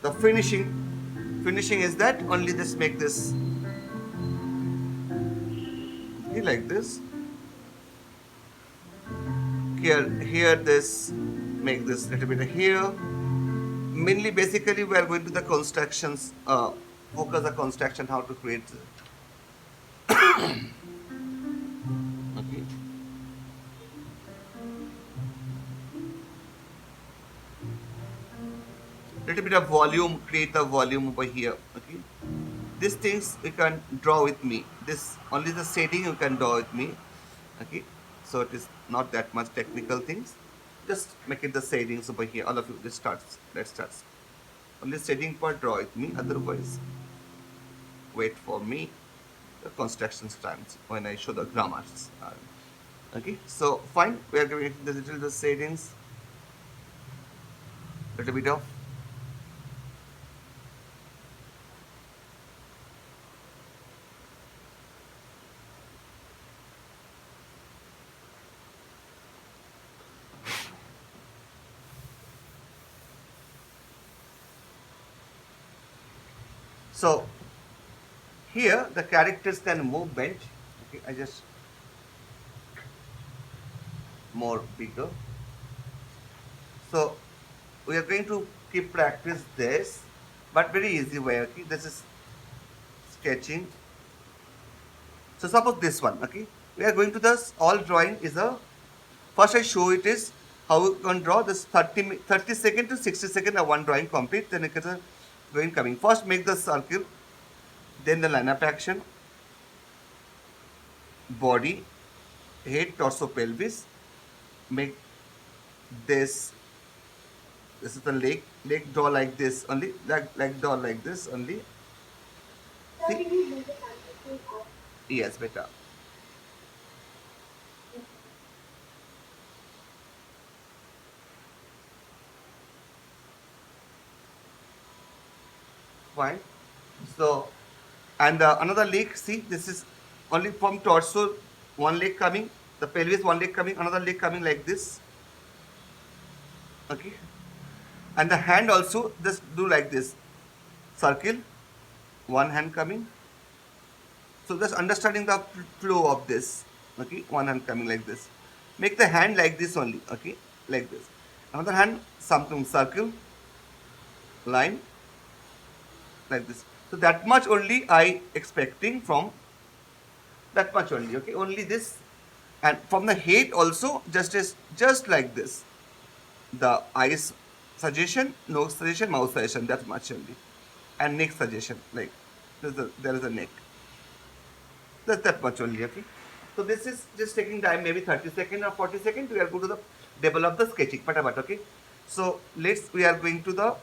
the finishing is that only this make this like this. Here this make this little bit here. Mainly basically we are going to the constructions, focus the construction how to create okay. Little bit of volume, create the volume over here. Okay, these things you can draw with me. This only the setting you can draw with me. Okay, so it is not that much technical things. Just make it the settings over here. All of you, let's start. Only setting part draw with me. Otherwise, wait for me. The construction times when I show the grammars. Okay, so fine. We are giving the little the settings. Little bit of. So here the characters can move bent. Okay, I just more bigger. So we are going to keep practice this, but very easy way. Okay, this is sketching. So suppose this one. Okay, we are going to this all drawing is a first I show it is how you can draw this 30 second to 60 second of one drawing complete. Then it is a going coming. First make the circle, then the line up action, body, head, torso, pelvis. Make this. This is the leg draw like this only. Leg draw like this only. See? Yes, better. Fine. So, and another leg, see, this is only from torso, one leg coming, the pelvis, one leg coming, another leg coming like this. Okay. And the hand also, just do like this. Circle, one hand coming. So, just understanding the flow of this. Okay, one hand coming like this. Make the hand like this only. Okay, like this. Another hand, something circle, line, like this. So that much only I expecting from that much only. Okay, only this, and from the head also just like this. The eyes suggestion, nose suggestion, mouth suggestion. That much only, and neck suggestion like there is a neck. That's that much only. Okay. So this is just taking time, maybe 30 seconds or 40 seconds. We are going to the develop the sketching. Patapat, okay. So we are going to the